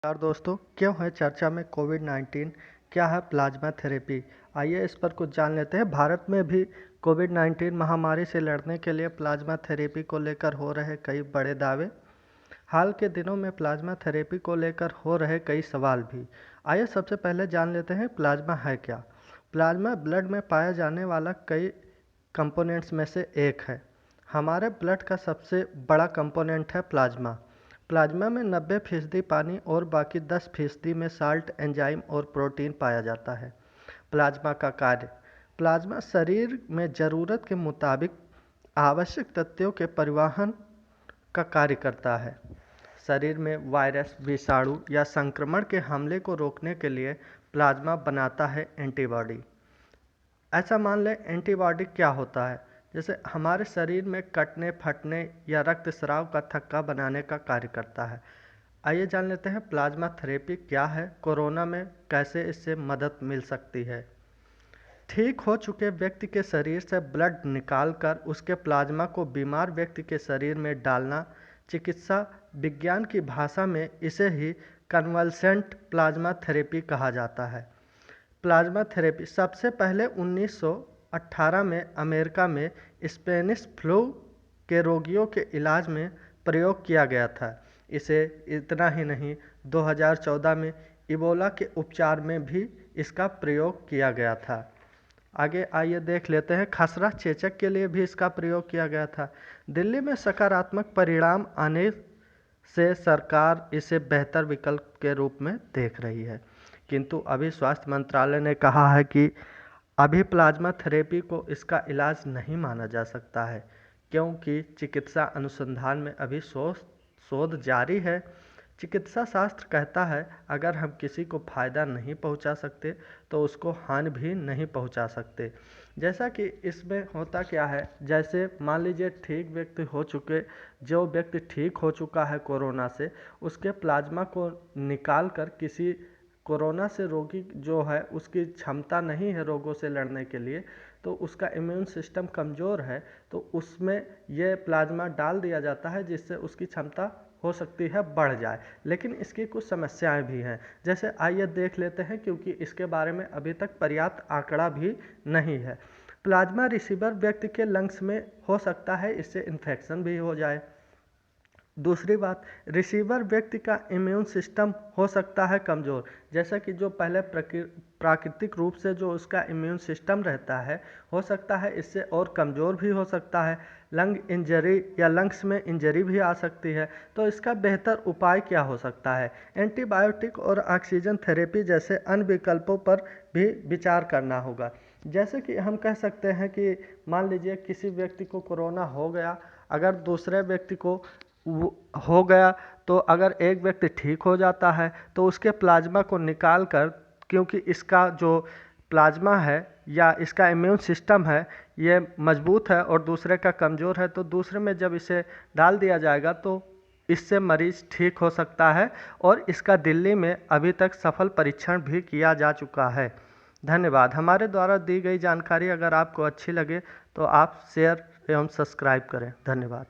नमस्कार दोस्तों, क्यों है चर्चा में कोविड-19? क्या है प्लाज्मा थेरेपी? आइए इस पर कुछ जान लेते हैं। भारत में भी कोविड-19 महामारी से लड़ने के लिए प्लाज्मा थेरेपी को लेकर हो रहे कई बड़े दावे। हाल के दिनों में प्लाज्मा थेरेपी को लेकर हो रहे कई सवाल भी। आइए सबसे पहले जान लेते हैं प्लाज्मा है क्या। प्लाज्मा ब्लड में पाया जाने वाला कई कंपोनेंट्स में से एक है। हमारे ब्लड का सबसे बड़ा कंपोनेंट है प्लाज्मा। प्लाज्मा में 90% पानी और बाकी 10% में साल्ट, एंजाइम और प्रोटीन पाया जाता है। प्लाज्मा का कार्य। प्लाज्मा शरीर में ज़रूरत के मुताबिक आवश्यक तत्वों के परिवहन का कार्य करता है। शरीर में वायरस, विषाणु या संक्रमण के हमले को रोकने के लिए प्लाज्मा बनाता है एंटीबॉडी। ऐसा मान लें, एंटीबॉडी क्या होता है? जैसे हमारे शरीर में कटने, फटने या रक्तस्राव का थक्का बनाने का कार्य करता है। आइए जान लेते हैं प्लाज्मा थेरेपी क्या है, कोरोना में कैसे इससे मदद मिल सकती है। ठीक हो चुके व्यक्ति के शरीर से ब्लड निकालकर उसके प्लाज्मा को बीमार व्यक्ति के शरीर में डालना, चिकित्सा विज्ञान की भाषा में इसे ही कन्वल्सेंट प्लाज्मा थेरेपी कहा जाता है। प्लाज्मा थेरेपी सबसे पहले 1918 में अमेरिका में स्पेनिश फ्लू के रोगियों के इलाज में प्रयोग किया गया था। इसे इतना ही नहीं, 2014 में इबोला के उपचार में भी इसका प्रयोग किया गया था। आगे आइए देख लेते हैं, खसरा चेचक के लिए भी इसका प्रयोग किया गया था। दिल्ली में सकारात्मक परिणाम आने से सरकार इसे बेहतर विकल्प के रूप में देख रही है, किंतु अभी स्वास्थ्य मंत्रालय ने कहा है कि अभी प्लाज्मा थेरेपी को इसका इलाज नहीं माना जा सकता है, क्योंकि चिकित्सा अनुसंधान में अभी शोध जारी है। चिकित्सा शास्त्र कहता है अगर हम किसी को फ़ायदा नहीं पहुंचा सकते तो उसको हानि भी नहीं पहुंचा सकते। जैसा कि इसमें होता क्या है, जैसे मान लीजिए जो व्यक्ति ठीक हो चुका है कोरोना से, उसके प्लाज्मा को निकाल कर किसी कोरोना से रोगी जो है उसकी क्षमता नहीं है रोगों से लड़ने के लिए, तो उसका इम्यून सिस्टम कमज़ोर है, तो उसमें यह प्लाज्मा डाल दिया जाता है जिससे उसकी क्षमता हो सकती है बढ़ जाए। लेकिन इसकी कुछ समस्याएं भी हैं, जैसे आइए देख लेते हैं, क्योंकि इसके बारे में अभी तक पर्याप्त आंकड़ा भी नहीं है। प्लाज्मा रिसीवर व्यक्ति के लंग्स में हो सकता है, इससे इन्फेक्शन भी हो जाए। दूसरी बात, रिसीवर व्यक्ति का इम्यून सिस्टम हो सकता है कमज़ोर, जैसा कि जो पहले प्राकृतिक रूप से जो उसका इम्यून सिस्टम रहता है, हो सकता है इससे और कमज़ोर भी हो सकता है। लंग इंजरी या लंग्स में इंजरी भी आ सकती है। तो इसका बेहतर उपाय क्या हो सकता है? एंटीबायोटिक और ऑक्सीजन थेरेपी जैसे अन्य विकल्पों पर भी विचार करना होगा। जैसे कि हम कह सकते हैं कि मान लीजिए किसी व्यक्ति को कोरोना हो गया, अगर दूसरे व्यक्ति को हो गया, तो अगर एक व्यक्ति ठीक हो जाता है तो उसके प्लाज्मा को निकाल कर, क्योंकि इसका जो प्लाज्मा है या इसका इम्यून सिस्टम है ये मजबूत है और दूसरे का कमज़ोर है, तो दूसरे में जब इसे डाल दिया जाएगा तो इससे मरीज़ ठीक हो सकता है। और इसका दिल्ली में अभी तक सफल परीक्षण भी किया जा चुका है। धन्यवाद। हमारे द्वारा दी गई जानकारी अगर आपको अच्छी लगे तो आप शेयर एवं सब्सक्राइब करें। धन्यवाद।